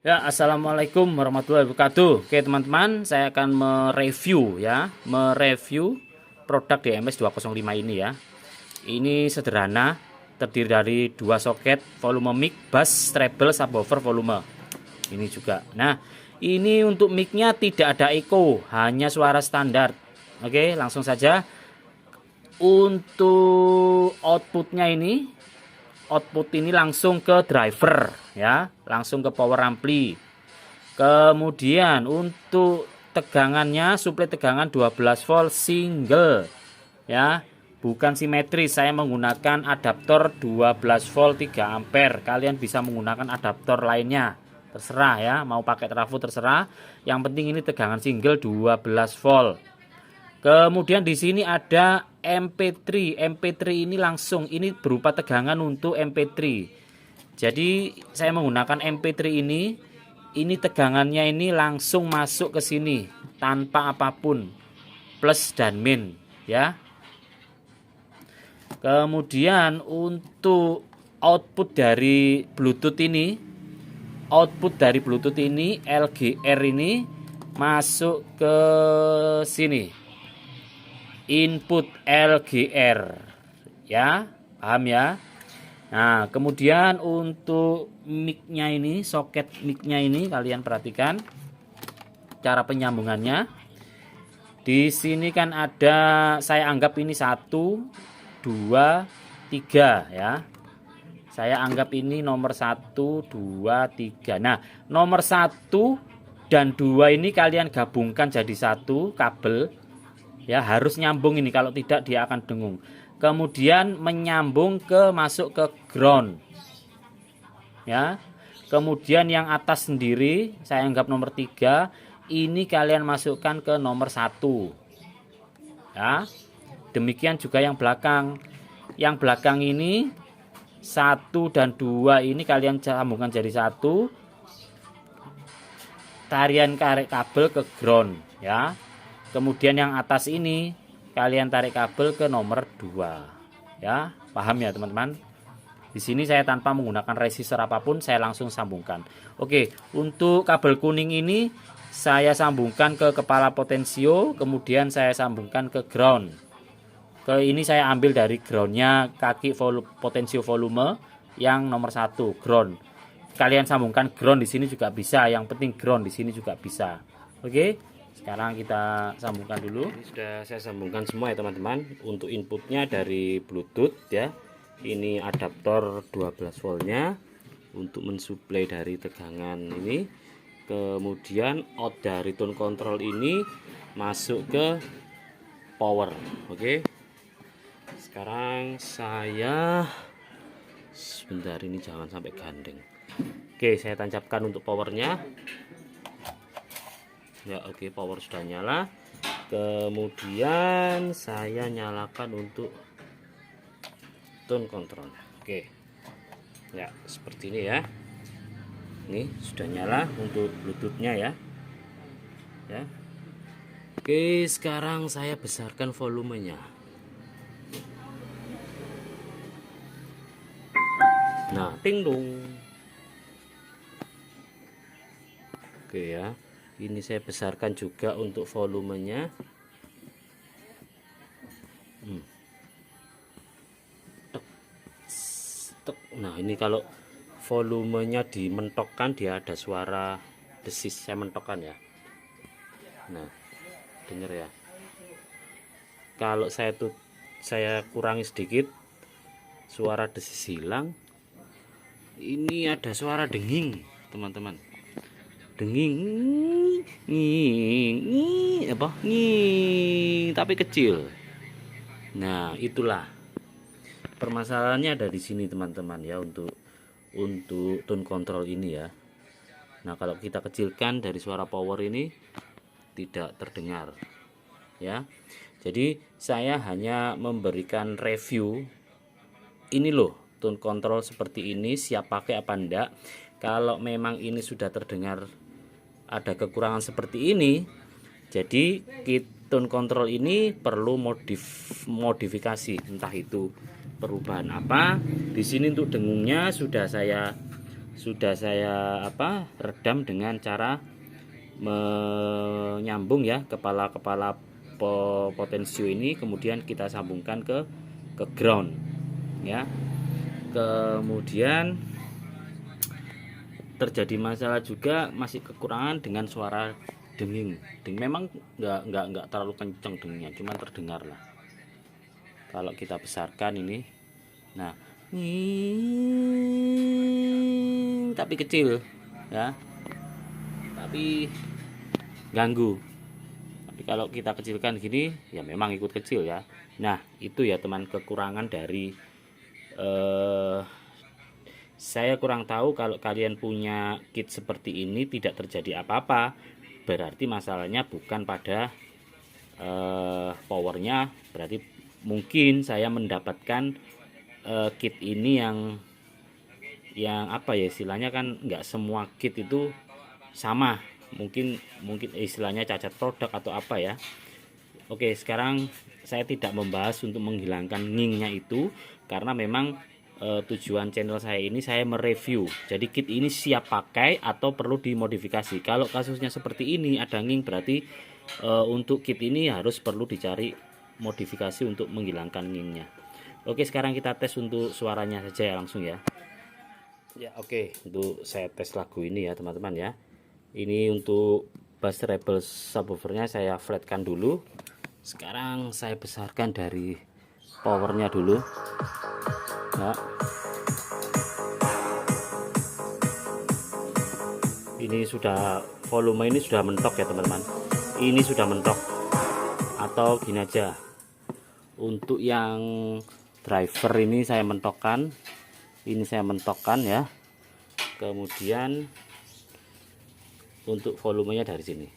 Ya, assalamualaikum warahmatullahi wabarakatuh. Oke teman-teman, saya akan mereview produk DMS 205 ini ya. Ini sederhana, terdiri dari dua soket, volume mic, bass, treble, subwoofer, volume. Ini juga. Nah, ini untuk micnya tidak ada echo, hanya suara standar. Oke, langsung saja. Untuk output ini langsung ke driver ya, langsung ke power ampli. Kemudian untuk tegangannya, suplai tegangan 12 volt single ya, bukan simetris. Saya menggunakan adaptor 12 volt 3 ampere. Kalian bisa menggunakan adaptor lainnya, terserah ya, mau pakai trafo terserah. Yang penting ini tegangan single 12 volt. Kemudian di sini ada MP3. MP3 ini langsung, ini berupa tegangan untuk MP3. Jadi saya menggunakan MP3 ini tegangannya ini langsung masuk ke sini tanpa apapun, plus dan min ya. Kemudian untuk output dari Bluetooth ini, LGR ini masuk ke sini. Input LGR ya, paham ya. Nah, kemudian untuk mic-nya ini, soket mic-nya ini kalian perhatikan cara penyambungannya. Di sini kan ada, saya anggap ini 1 2 3 ya. Saya anggap ini nomor 1 2 3. Nah, nomor 1 dan 2 ini kalian gabungkan jadi satu kabel. Ya, harus nyambung ini, kalau tidak dia akan dengung. Kemudian menyambung masuk ke ground. Ya. Kemudian yang atas sendiri saya anggap nomor 3, ini kalian masukkan ke nomor 1. Ya. Demikian juga yang belakang. Yang belakang ini 1 dan 2 ini kalian sambungkan jadi 1. Tarian tarik kabel ke ground ya. Kemudian yang atas ini kalian tarik kabel ke nomor 2 ya, paham ya teman-teman. Di sini saya tanpa menggunakan resistor apapun, saya langsung sambungkan. Oke, untuk kabel kuning ini saya sambungkan ke kepala potensio, kemudian saya sambungkan ke ground. Ini saya ambil dari groundnya kaki potensio volume yang nomor 1 ground. Kalian sambungkan ground di sini juga bisa, yang penting ground di sini juga bisa. Oke. Sekarang kita sambungkan dulu. Ini sudah saya sambungkan semua ya teman-teman. Untuk inputnya dari Bluetooth ya. Ini adaptor 12 voltnya untuk mensuplai dari tegangan ini. Kemudian out dari tone control ini masuk ke power. Oke. Sekarang saya sebentar, ini jangan sampai gandeng. Oke, saya tancapkan untuk powernya. Ya, oke, power sudah nyala. Kemudian saya nyalakan untuk tone control. Oke. Ya, seperti ini ya. Ini sudah nyala untuk Bluetoothnya ya. Ya. Oke, sekarang saya besarkan volumenya. Nah, ting dong. Oke ya. Ini saya besarkan juga untuk volumenya. Nah, ini kalau volumenya dimentokkan dia ada suara desis. Saya mentokkan ya. Nah, dengar ya. Kalau saya kurangi sedikit, suara desis hilang. Ini ada suara denging, teman-teman. Denging, tapi kecil. Nah, itulah permasalahannya, ada di sini teman-teman ya, untuk tone control ini ya. Nah, kalau kita kecilkan dari suara power ini tidak terdengar ya. Jadi saya hanya memberikan review ini loh, tone control seperti ini siap pakai apa enggak. Kalau memang ini sudah terdengar ada kekurangan seperti ini, jadi tone control ini perlu modifikasi, entah itu perubahan apa. Di sini untuk dengungnya sudah saya sudah saya redam dengan cara menyambung ya kepala-kepala potensio ini, kemudian kita sambungkan ke ground ya. Kemudian terjadi masalah juga, masih kekurangan dengan suara denging. Memang nggak terlalu kenceng dengingnya, cuma terdengar lah. Kalau kita besarkan ini, nah, tapi kecil ya, tapi ganggu. Tapi kalau kita kecilkan gini, ya memang ikut kecil ya. Nah, itu ya teman, kekurangan dari saya kurang tahu. Kalau kalian punya kit seperti ini tidak terjadi apa-apa, berarti masalahnya bukan pada powernya. Berarti mungkin saya mendapatkan kit ini yang apa ya istilahnya, kan nggak semua kit itu sama, mungkin istilahnya cacat produk atau apa ya. Oke, sekarang saya tidak membahas untuk menghilangkan ngingnya itu, karena memang tujuan channel saya ini saya mereview. Jadi kit ini siap pakai atau perlu dimodifikasi. Kalau kasusnya seperti ini ada nging, berarti untuk kit ini harus perlu dicari modifikasi untuk menghilangkan ngingnya. Oke, sekarang kita tes untuk suaranya saja ya, langsung ya. Ya oke, untuk saya tes lagu ini ya teman-teman ya. Ini untuk bass treble subwoofernya saya flatkan dulu. Sekarang saya besarkan dari powernya dulu ya. Ini sudah, volume ini sudah mentok ya teman-teman. Ini sudah mentok. Atau gini aja, untuk yang driver ini saya mentokkan, ini saya mentokkan ya. Kemudian untuk volumenya dari sini.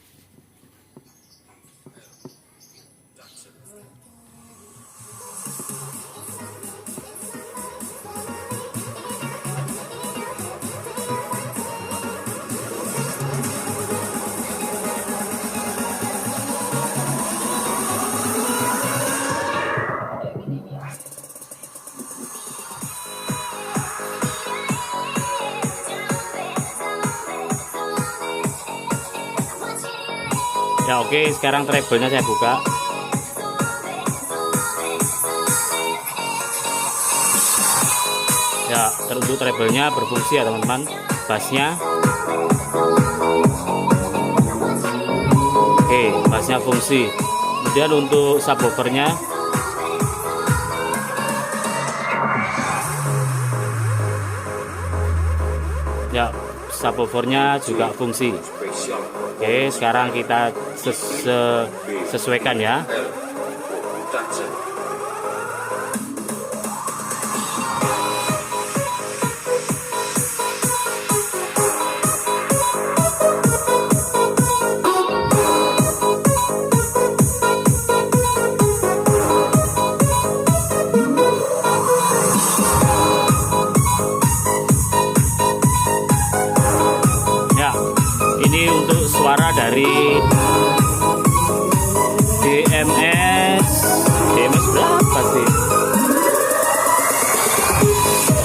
Ya oke, sekarang treble-nya saya buka. Ya, untuk treble-nya berfungsi ya teman-teman. Bassnya oke, bassnya fungsi. Kemudian untuk subwoofernya ya, subwoofernya juga fungsi. Oke, sekarang kita sesuaikan ya. Ya, ini untuk suara dari DMS berapa sih?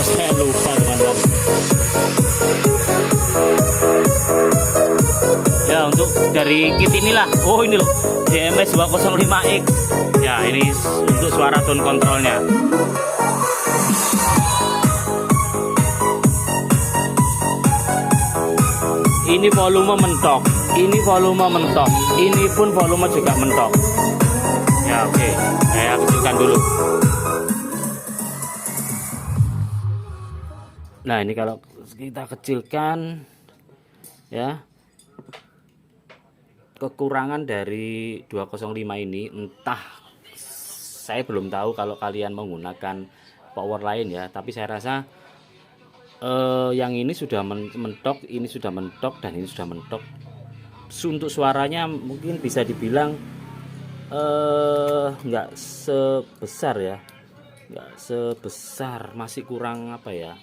Saya lupa teman-teman. Ya, untuk dari kit inilah. Oh ini loh, DMS 205X. Ya, ini untuk suara tone controlnya. Ini volume mentok, ini volume mentok, ini pun volume juga mentok. Ya oke, saya kecilkan dulu. Nah ini kalau kita kecilkan ya, kekurangan dari 205 ini, entah, saya belum tahu kalau kalian menggunakan power lain ya, tapi saya rasa yang ini sudah mentok, ini sudah mentok, dan ini sudah mentok. Untuk suaranya mungkin bisa dibilang nggak sebesar ya, nggak sebesar, masih kurang apa ya.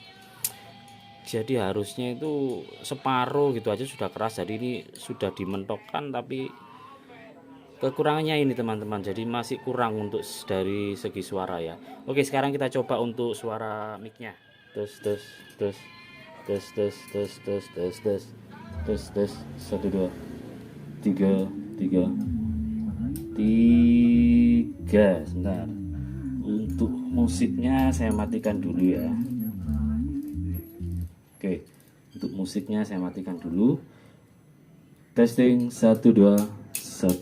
Jadi harusnya itu separuh gitu aja sudah keras. Jadi ini sudah dimentokkan, tapi kekurangannya ini teman-teman, jadi masih kurang untuk dari segi suara ya. Oke, sekarang kita coba untuk suara micnya. Terus tes tes tes tes tes tes tes tes 1 2 3 3 3. Sebentar, untuk musiknya saya matikan dulu ya. Oke, untuk musiknya saya matikan dulu. Testing 1 2 1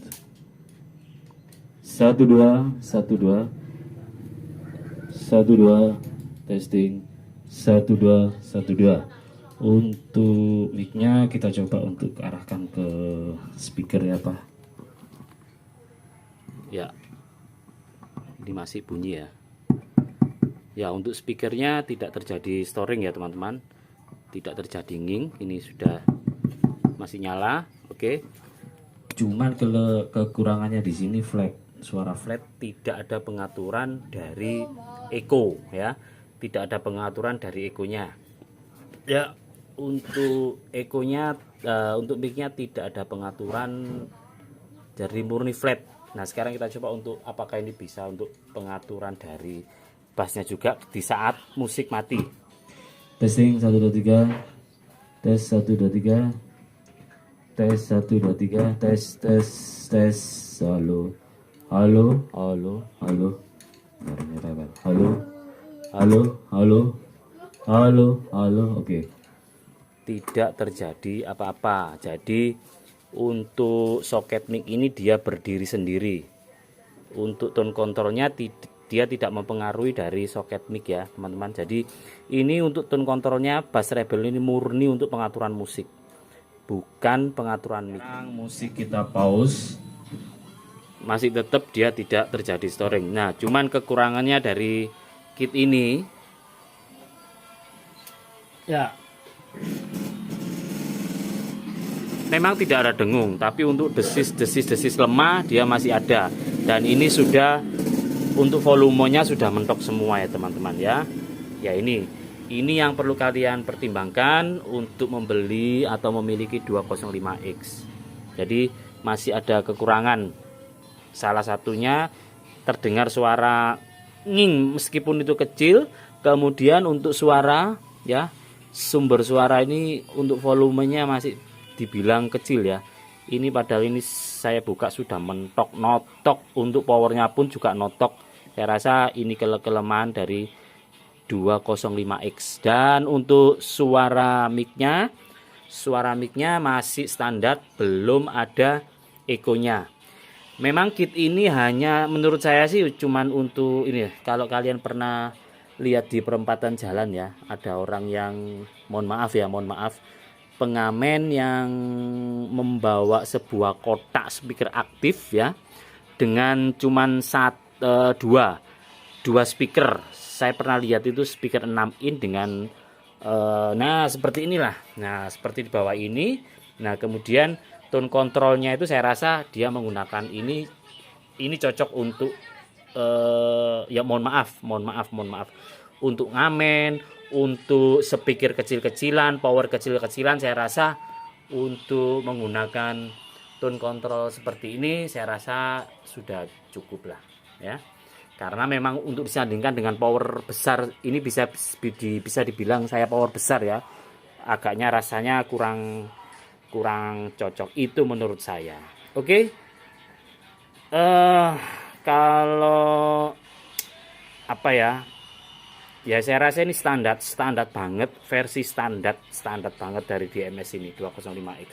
1 2 1 2 1 2. Testing 1 2 1 2. Untuk mic-nya kita coba untuk arahkan ke speaker ya Pak. Ya, ini masih bunyi ya. Ya, untuk speakernya tidak terjadi storing ya teman-teman, tidak terjadi nging. Ini sudah masih nyala. Oke. Cuman kekurangannya di sini flat, suara flat, tidak ada pengaturan dari echo ya, tidak ada pengaturan dari echonya ya. Untuk echonya, untuk mic-nya tidak ada pengaturan dari murni flat. Nah sekarang kita coba untuk apakah ini bisa untuk pengaturan dari bassnya juga di saat musik mati. Testing 1 2 3. Tes 1 2 3. Tes 1 2 3. Tes tes tes. Halo halo halo halo halo halo halo halo halo. Oke, tidak terjadi apa-apa. Jadi untuk soket mic ini dia berdiri sendiri. Untuk tone controlnya dia tidak mempengaruhi dari soket mic ya teman-teman. Jadi ini untuk tone controlnya Bass Rebel ini murni untuk pengaturan musik, bukan pengaturan mic. Musik kita pause, masih tetap dia tidak terjadi storing. Nah cuman kekurangannya dari kit ini ya, memang tidak ada dengung, tapi untuk desis lemah dia masih ada. Dan ini sudah untuk volumenya sudah mentok semua ya teman-teman ya. Ya ini yang perlu kalian pertimbangkan untuk membeli atau memiliki 205X. Jadi masih ada kekurangan. Salah satunya terdengar suara nging meskipun itu kecil. Kemudian untuk suara ya, sumber suara ini untuk volumenya masih dibilang kecil ya. Ini padahal ini saya buka sudah mentok, notok. Untuk powernya pun juga notok. Saya rasa ini kelemahan dari 205X. Dan untuk suara mic-nya masih standar, belum ada echo-nya. Memang kit ini hanya menurut saya sih cuman untuk ini. Kalau kalian pernah lihat di perempatan jalan ya, ada orang yang mohon maaf, pengamen yang membawa sebuah kotak speaker aktif ya, dengan cuman dua speaker. Saya pernah lihat itu speaker 6 in dengan nah seperti inilah. Nah seperti di bawah ini. Nah kemudian tone controlnya itu saya rasa dia menggunakan ini cocok untuk ya mohon maaf untuk ngamen, untuk speaker kecil-kecilan, power kecil-kecilan. Saya rasa untuk menggunakan tone control seperti ini saya rasa sudah cukup lah ya. Karena memang untuk disandingkan dengan power besar ini bisa dibilang saya power besar ya, agaknya rasanya kurang cocok itu menurut saya. Oke. Kalau apa ya, saya rasa ini standar banget, versi standar banget dari DMS ini 205X.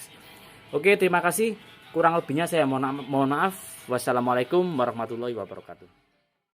Oke, terima kasih. Kurang lebihnya saya mohon maaf. Wassalamualaikum warahmatullahi wabarakatuh.